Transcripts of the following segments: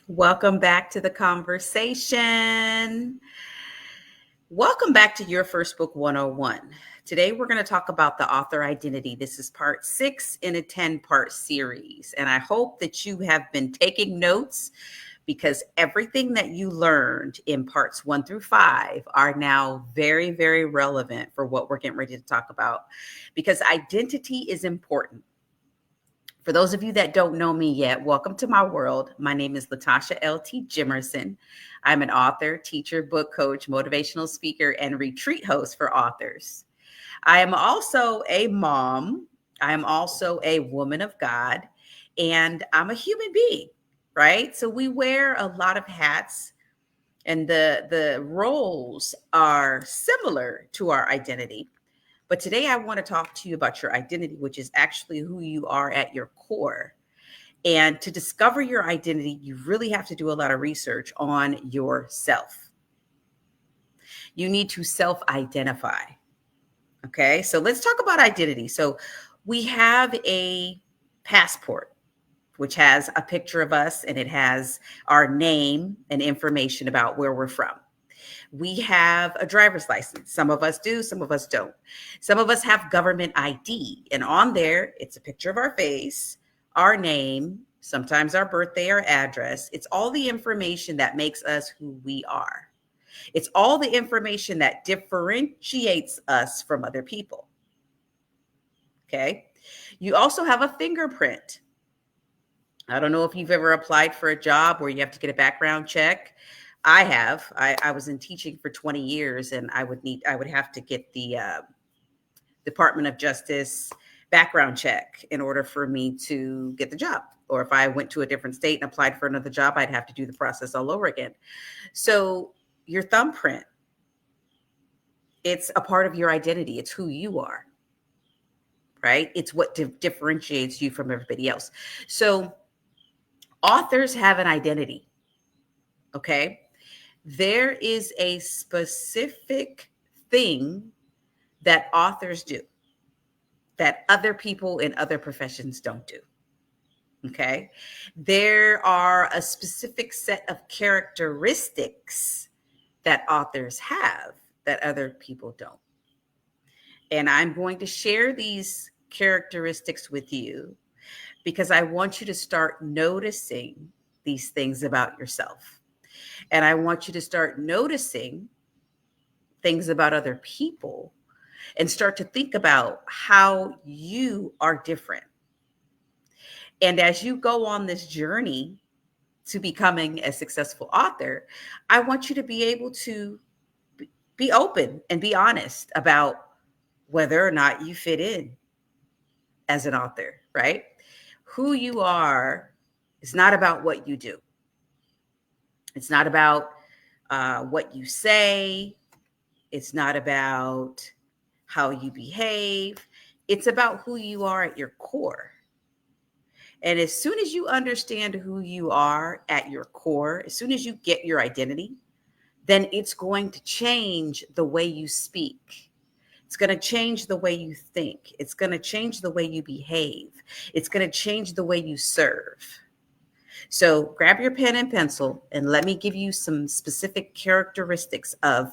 Welcome back to the conversation. Welcome back to Your First Book 101. Today, we're going to talk about the author identity. This is part 6 in a 10-part series. And I hope that you have been taking notes because everything that you learned in parts 1 through 5 are now very, very relevant for what we're getting ready to talk about because identity is important. For those of you that don't know me yet, welcome to my world. My name is Latasha L.T. Jimerson. I'm an author, teacher, book coach, motivational speaker, and retreat host for authors. I am also a mom. I am also a woman of God, and I'm a human being, right? So we wear a lot of hats, and the roles are similar to our identity. But today I want to talk to you about your identity, which is actually who you are at your core. And to discover your identity, you really have to do a lot of research on yourself. You need to self identify. Okay, so let's talk about identity. So we have a passport, which has a picture of us and it has our name and information about where we're from. We have a driver's license. Some of us do, some of us don't. Some of us have government ID, and on there, it's a picture of our face, our name, sometimes our birthday or address. It's all the information that makes us who we are. It's all the information that differentiates us from other people. Okay. You also have a fingerprint. I don't know if you've ever applied for a job where you have to get a background check. I have. I was in teaching for 20 years, and I would have to get the Department of Justice background check in order for me to get the job. Or if I went to a different state and applied for another job, I'd have to do the process all over again. So your thumbprint, it's a part of your identity. It's who you are, right? It's what differentiates you from everybody else. So authors have an identity, okay? There is a specific thing that authors do that other people in other professions don't do. Okay. There are a specific set of characteristics that authors have that other people don't. And I'm going to share these characteristics with you because I want you to start noticing these things about yourself. And I want you to start noticing things about other people and start to think about how you are different. And as you go on this journey to becoming a successful author, I want you to be able to be open and be honest about whether or not you fit in as an author, right? Who you are is not about what you do. It's not about what you say. It's not about how you behave. It's about who you are at your core. And as soon as you understand who you are at your core, as soon as you get your identity, then it's going to change the way you speak. It's going to change the way you think. It's going to change the way you behave. It's going to change the way you serve. So grab your pen and pencil and let me give you some specific characteristics of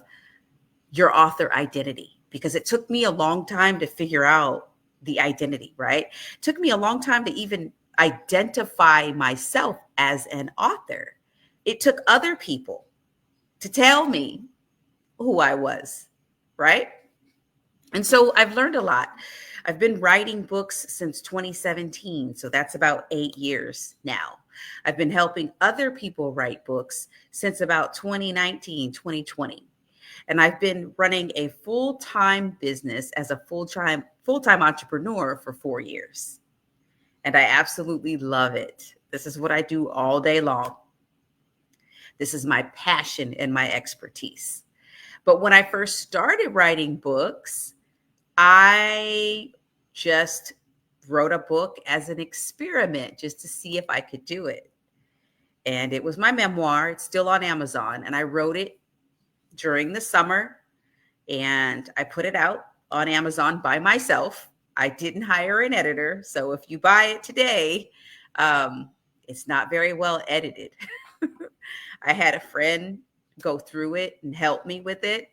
your author identity, because it took me a long time to figure out the identity, right? It took me a long time to even identify myself as an author. It took other people to tell me who I was, right? And so I've learned a lot. I've been writing books since 2017, so that's about 8 years now. I've been helping other people write books since about 2019, 2020. And I've been running a full-time business as a full-time entrepreneur for 4 years. And I absolutely love it. This is what I do all day long. This is my passion and my expertise. But when I first started writing books, I just wrote a book as an experiment just to see if I could do it. And it was my memoir. It's still on Amazon. And I wrote it during the summer and I put it out on Amazon by myself. I didn't hire an editor. So if you buy it today, it's not very well edited. I had a friend go through it and help me with it,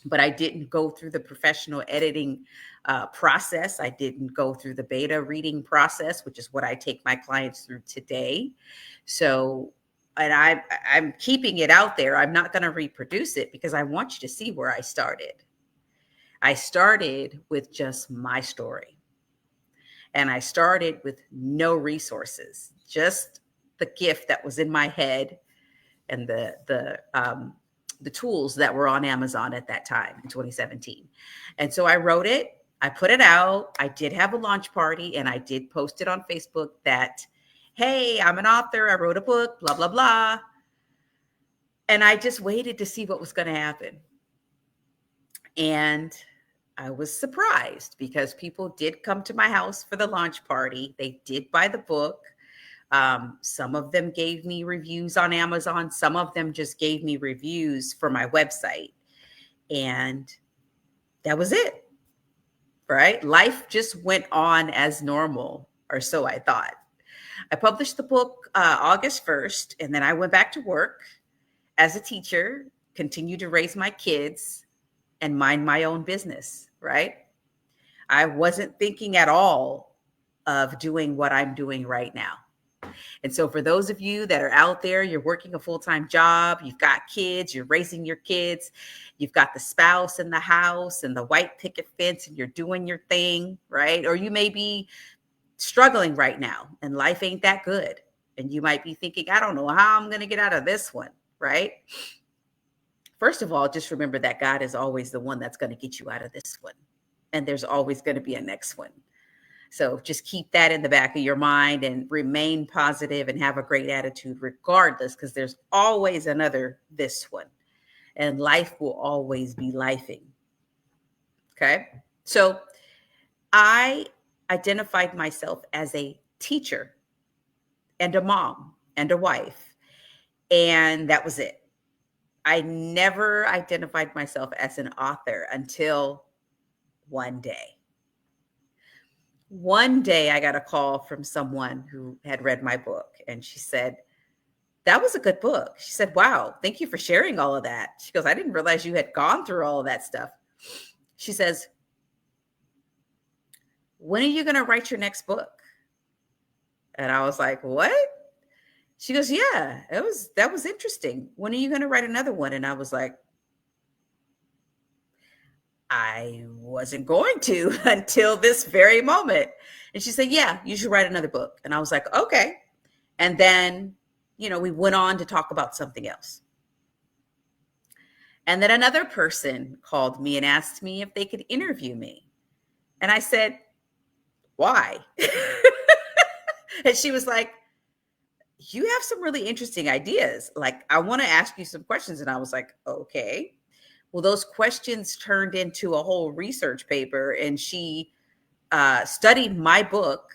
but I didn't go through the professional editing process. I didn't go through the beta reading process, which is what I take my clients through today. So, and I'm keeping it out there. I'm not going to reproduce it because I want you to see where I started. I started with just my story. And I started with no resources, just the gift that was in my head and the tools that were on Amazon at that time in 2017. And so I wrote it, I put it out. I did have a launch party and I did post it on Facebook that, hey, I'm an author. I wrote a book, blah, blah, blah. And I just waited to see what was going to happen. And I was surprised because people did come to my house for the launch party. They did buy the book. Some of them gave me reviews on Amazon. Some of them just gave me reviews for my website. And that was it, right? Life just went on as normal, or so I thought. I published the book August 1st, and then I went back to work as a teacher, continued to raise my kids and mind my own business, right? I wasn't thinking at all of doing what I'm doing right now. And so for those of you that are out there, you're working a full-time job, you've got kids, you're raising your kids, you've got the spouse in the house and the white picket fence and you're doing your thing, right? Or you may be struggling right now and life ain't that good. And you might be thinking, I don't know how I'm going to get out of this one, right? First of all, just remember that God is always the one that's going to get you out of this one. And there's always going to be a next one. So just keep that in the back of your mind and remain positive and have a great attitude regardless, because there's always another this one. And life will always be lifing. Okay. So I identified myself as a teacher and a mom and a wife. And that was it. I never identified myself as an author until one day. One day I got a call from someone who had read my book and she said, that was a good book. She said, wow, thank you for sharing all of that. She goes, I didn't realize you had gone through all of that stuff. She says, when are you going to write your next book? And I was like, what? She goes, yeah, that was interesting. When are you going to write another one? And I was like, I wasn't going to until this very moment. And she said, yeah, you should write another book. And I was like, okay. And then, we went on to talk about something else. And then another person called me and asked me if they could interview me. And I said, why? And she was like, you have some really interesting ideas. Like, I want to ask you some questions. And I was like, okay. Well, those questions turned into a whole research paper, and she studied my book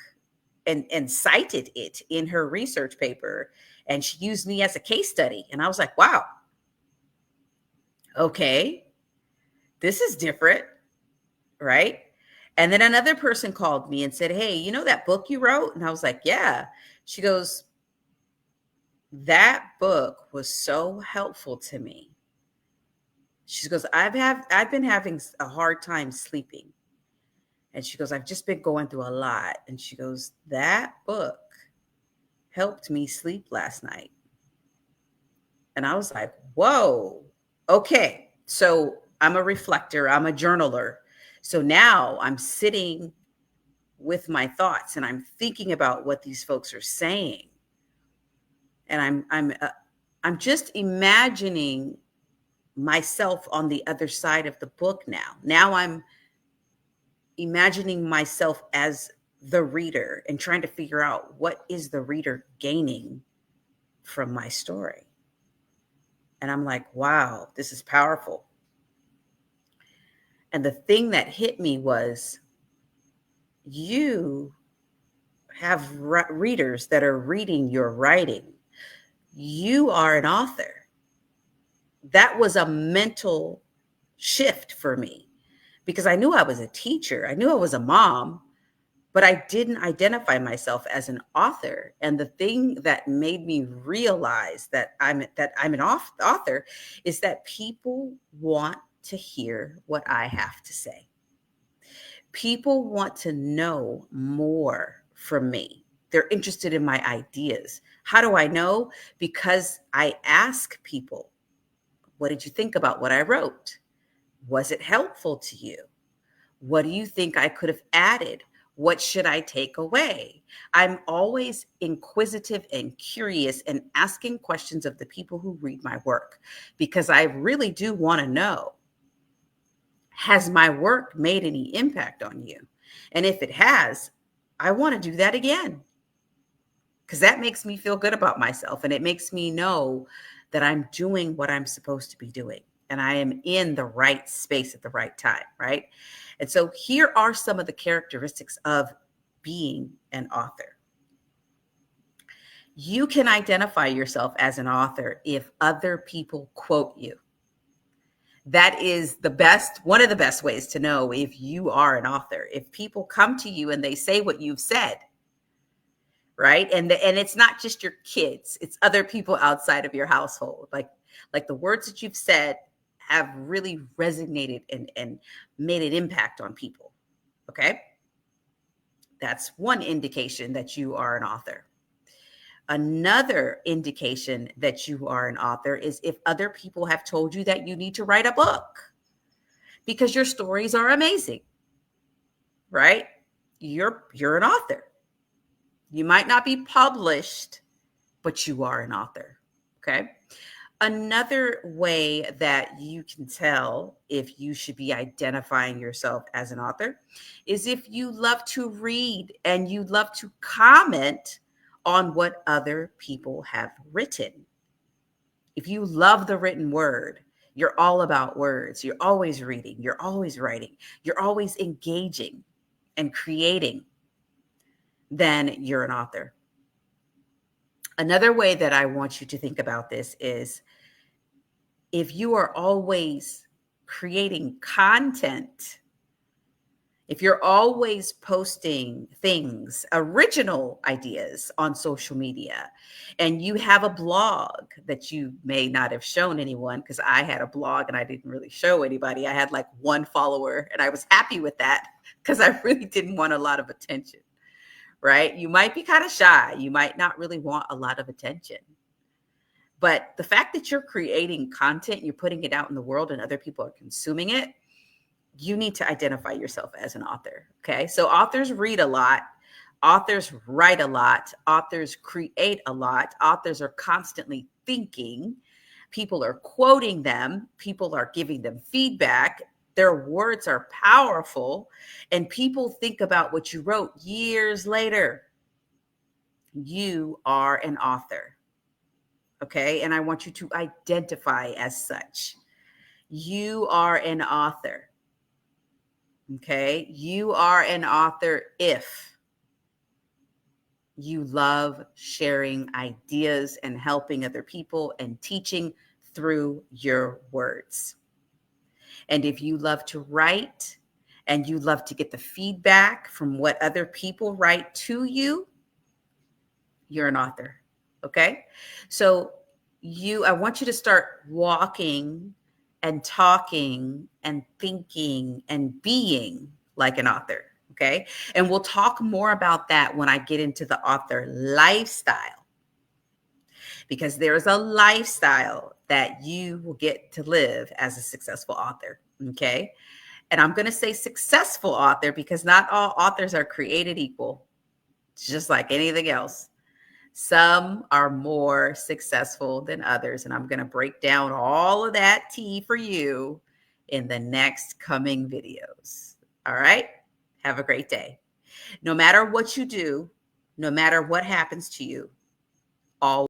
and cited it in her research paper, and she used me as a case study. And I was like, wow, okay, this is different, right? And then another person called me and said, hey, you know that book you wrote? And I was like, yeah. She goes, that book was so helpful to me. She goes, I've been having a hard time sleeping. And she goes, I've just been going through a lot. And she goes, that book helped me sleep last night. And I was like, whoa, okay. So I'm a reflector. I'm a journaler. So now I'm sitting with my thoughts and I'm thinking about what these folks are saying. And I'm just imagining myself on the other side of the book now. Now I'm imagining myself as the reader and trying to figure out what is the reader gaining from my story. And I'm like, wow, this is powerful. And the thing that hit me was, you have readers that are reading your writing. You are an author. That was a mental shift for me because I knew I was a teacher. I knew I was a mom, but I didn't identify myself as an author. And the thing that made me realize that I'm an author is that people want to hear what I have to say. People want to know more from me. They're interested in my ideas. How do I know? Because I ask people, what did you think about what I wrote? Was it helpful to you? What do you think I could have added? What should I take away? I'm always inquisitive and curious and asking questions of the people who read my work because I really do want to know, has my work made any impact on you? And if it has, I want to do that again because that makes me feel good about myself and it makes me know that I'm doing what I'm supposed to be doing and I am in the right space at the right time, right? And so here are some of the characteristics of being an author. You can identify yourself as an author if other people quote you. That is one of the best ways to know if you are an author. If people come to you and they say what you've said, right? And it's not just your kids, it's other people outside of your household. Like the words that you've said have really resonated and made an impact on people. Okay? That's one indication that you are an author. Another indication that you are an author is if other people have told you that you need to write a book because your stories are amazing, right? You're an author. You might not be published, but you are an author. Okay. Another way that you can tell if you should be identifying yourself as an author is if you love to read and you love to comment on what other people have written. If you love the written word, you're all about words. You're always reading, you're always writing, you're always engaging and creating, then you're an author. Another way that I want you to think about this is if you are always creating content, if you're always posting things, original ideas on social media, and you have a blog that you may not have shown anyone, because I had a blog and I didn't really show anybody. I had like one follower and I was happy with that because I really didn't want a lot of attention, right? You might be kind of shy. You might not really want a lot of attention. But the fact that you're creating content, you're putting it out in the world and other people are consuming it, you need to identify yourself as an author. Okay. So authors read a lot. Authors write a lot. Authors create a lot. Authors are constantly thinking. People are quoting them. People are giving them feedback. Their words are powerful. And people think about what you wrote years later. You are an author. Okay. And I want you to identify as such. You are an author. Okay. You are an author if you love sharing ideas and helping other people and teaching through your words. And if you love to write and you love to get the feedback from what other people write to you, you're an author. Okay. So I want you to start walking and talking and thinking and being like an author. Okay. And we'll talk more about that when I get into the author lifestyle, because there's a lifestyle that you will get to live as a successful author. Okay. And I'm going to say successful author because not all authors are created equal, just like anything else. Some are more successful than others. And I'm going to break down all of that tea for you in the next coming videos. All right. Have a great day. No matter what you do, no matter what happens to you, always